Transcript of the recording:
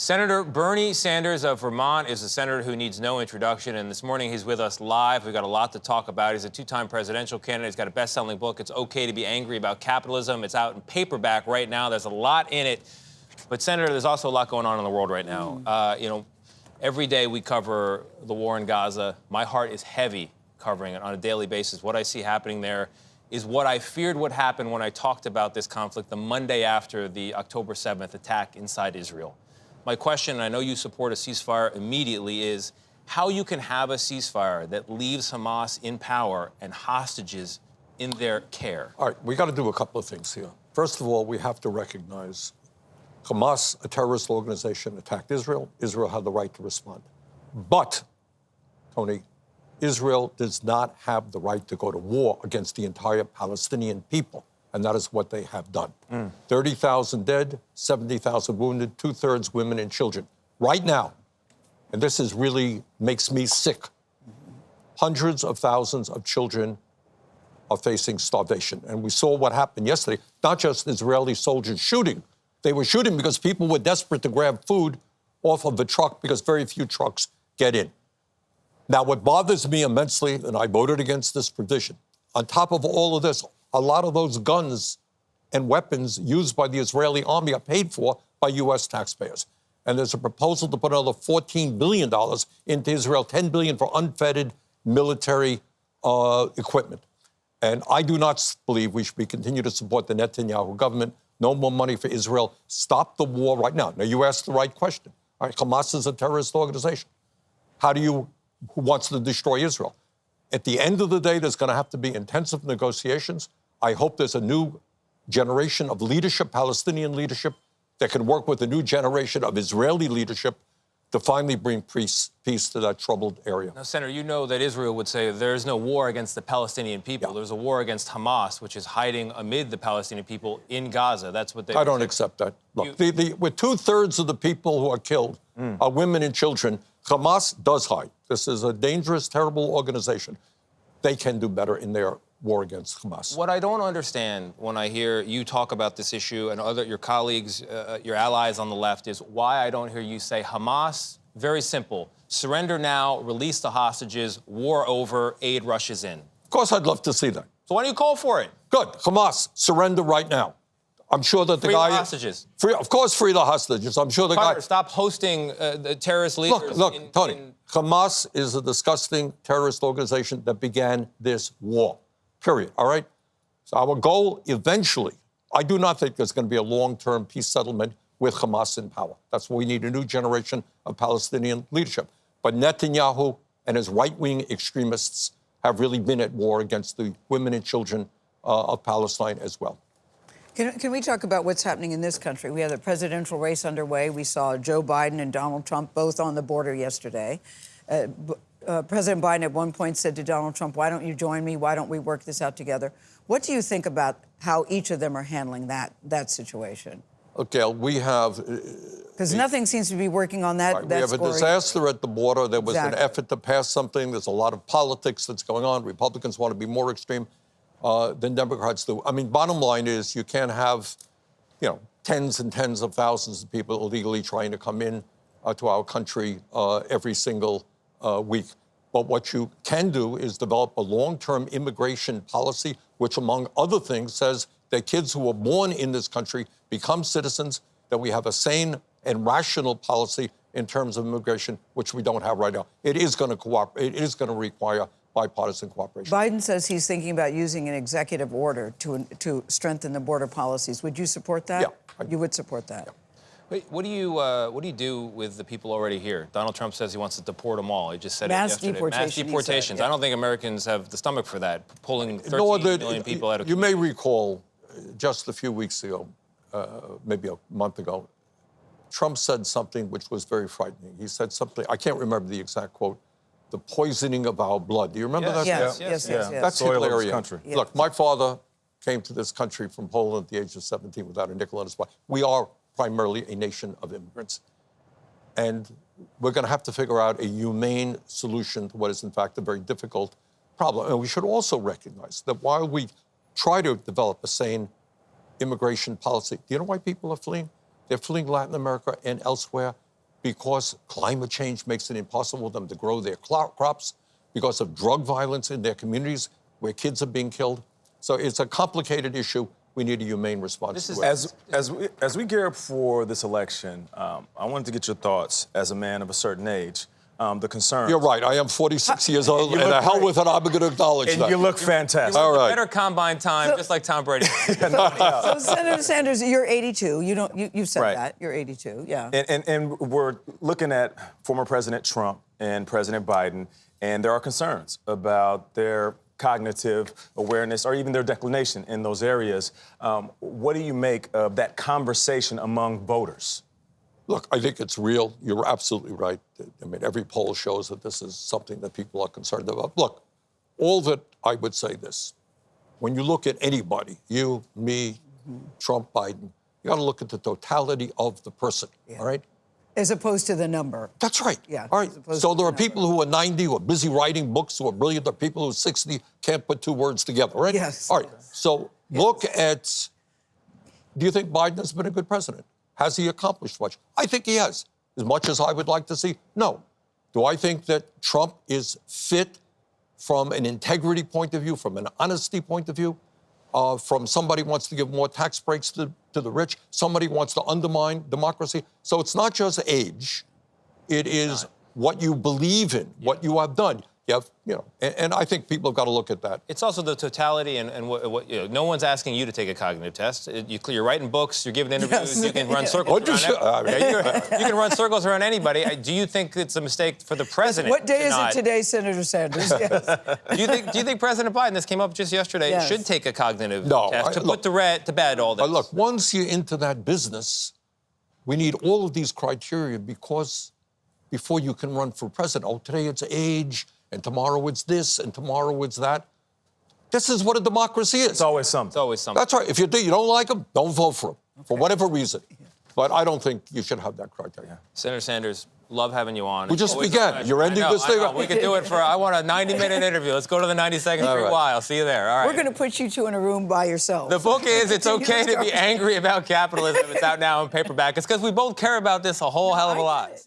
Senator Bernie Sanders of Vermont is a senator who needs no introduction, and this morning he's with us live. We've got a lot to talk about. He's a two-time presidential candidate. He's got a best-selling book, It's Okay to be Angry About Capitalism. It's out in paperback right now. There's a lot in it. But, Senator, there's also a lot going on in the world right now. Every day we cover the war in Gaza. My heart is heavy covering it on a daily basis. What I see happening there is what I feared would happen when I talked about this conflict the Monday after the October 7th attack inside Israel. My question, and I know you support a ceasefire immediately, is how you can have a ceasefire that leaves Hamas in power and hostages in their care. All right, we got to do a couple of things here. First of all, we have to recognize Hamas, a terrorist organization, attacked Israel. Israel had the right to respond. But, Tony, Israel does not have the right to go to war against the entire Palestinian people. And that is what they have done. 30,000 dead, 70,000 wounded, two-thirds women and children. Right now, and this is really makes me sick, hundreds of thousands of children are facing starvation. And we saw what happened yesterday, not just Israeli soldiers shooting. They were shooting because people were desperate to grab food off of the truck because very few trucks get in. Now, what bothers me immensely, and I voted against this provision, on top of all of this, a lot of those guns and weapons used by the Israeli army are paid for by U.S. taxpayers. And there's a proposal to put another $14 billion into Israel, $10 billion for unfettered military equipment. And I do not believe we should continue to support the Netanyahu government. No more money for Israel. Stop the war right now. Now, you asked the right question. All right, Hamas is a terrorist organization. Who wants to destroy Israel? At the end of the day, there's going to have to be intensive negotiations. I hope there's a new generation of leadership, Palestinian leadership, that can work with a new generation of Israeli leadership to finally bring peace to that troubled area. Now, Senator, you know that Israel would say there is no war against the Palestinian people. Yeah. There's a war against Hamas, which is hiding amid the Palestinian people in Gaza. That's what they I don't accept that. Look, with two-thirds of the people who are killed are women and children. Hamas does hide. This is a dangerous, terrible organization. They can do better in their war against Hamas. What I don't understand when I hear you talk about this issue and your colleagues, your allies on the left, is why I don't hear you say Hamas, very simple, surrender now, release the hostages, war over, aid rushes in. Of course, I'd love to see that. So why don't you call for it? Good. Hamas, surrender right now. I'm sure that free the hostages. Of course, free the hostages. I'm sure the guy... Stop hosting the terrorist leaders. Look, Tony, Hamas is a disgusting terrorist organization that began this war. Period. All right? So our goal eventually, I do not think there's going to be a long-term peace settlement with Hamas in power. That's why we need a new generation of Palestinian leadership. But Netanyahu and his right-wing extremists have really been at war against the women and children of Palestine as well. Can we talk about what's happening in this country? We have the presidential race underway. We saw Joe Biden and Donald Trump both on the border yesterday. President Biden at one point said to Donald Trump, why don't you join me? Why don't we work this out together? What do you think about how each of them are handling that situation? Okay, we have... Because nothing seems to be working on that. Right, we have a disaster at the border. There was an effort to pass something. There's a lot of politics that's going on. Republicans want to be more extreme than Democrats do. I mean, bottom line is you can't have, tens and tens of thousands of people illegally trying to come in to our country every single week. But what you can do is develop a long-term immigration policy, which, among other things, says that kids who are born in this country become citizens, that we have a sane and rational policy in terms of immigration, which we don't have right now. It is going to cooperate. It is going to require bipartisan cooperation. Biden says he's thinking about using an executive order to strengthen the border policies. Would you support that? Yeah. You would support that? Yeah. Wait, what do you do with the people already here? Donald Trump says he wants to deport them all. He just said it yesterday. Mass deportations. Said, yeah. I don't think Americans have the stomach for that, pulling 13 million people out of... You may recall, just a few weeks ago, maybe a month ago, Trump said something which was very frightening. He said something, I can't remember the exact quote, the poisoning of our blood. Do you remember that? Yes. That's Hitlerian. Country. Yes. Look, my father came to this country from Poland at the age of 17 without a nickel in his pocket. We are primarily a nation of immigrants. And we're going to have to figure out a humane solution to what is, in fact, a very difficult problem. And we should also recognize that while we try to develop a sane immigration policy, do you know why people are fleeing? They're fleeing Latin America and elsewhere because climate change makes it impossible for them to grow their crops, because of drug violence in their communities where kids are being killed. So it's a complicated issue. We need a humane response to it. As we gear up for this election, I wanted to get your thoughts as a man of a certain age. The concern. You're right. I am 46 years old, and the hell with it, I'm going to acknowledge And that. you look fantastic. All right. Better combine time, just like Tom Brady. So Senator Sanders, you're 82. You said Right. that. You're 82, yeah. And we're looking at former President Trump and President Biden, and there are concerns about their cognitive awareness or even their declination in those areas. What do you make of that conversation among voters? Look, I think it's real. You're absolutely right. I mean, every poll shows that this is something that people are concerned about. Look, all that I would say this. When you look at anybody, you, me, Trump, Biden, you got to look at the totality of the person, all right? As opposed to the number. That's right. Yeah, All right. as opposed So to there the are people who are 90 who are busy writing books, who are brilliant. There are people who are 60 can't put two words together, right? Yes. All right. So look at, do you think Biden has been a good president? Has he accomplished much? I think he has. As much as I would like to see, no. Do I think that Trump is fit from an integrity point of view, from an honesty point of view, from somebody who wants to give more tax breaks to the rich, somebody who wants to undermine democracy? So it's not just age. It is what you believe in, what you have done. You have, and I think people have got to look at that. It's also the totality and what no one's asking you to take a cognitive test. You're writing books, you're giving interviews, Yes. you can run circles around you can run circles around anybody. Do you think it's a mistake for the president? What day is it today, Senator Sanders? Yes. Do you think President Biden, this came up just yesterday, Yes. should take a cognitive No, test to look, put to bed all this? Look, once you're into that business, we need all of these criteria before you can run for president. Oh, today it's age, and tomorrow it's this, and tomorrow it's that. This is what a democracy is. It's always something. It's always something. That's right. If you don't like him, don't vote for him, for whatever reason. But I don't think you should have that criteria. Senator Sanders, love having you on. We just began. You're ending this thing. We could do it I want a 90-minute interview. Let's go to the 92nd Street Y. I'll see you there. All right. We're going to put you two in a room by yourself. The book is It's Okay to Be Angry About Capitalism. It's out now in paperback. It's because we both care about this a whole hell of a lot.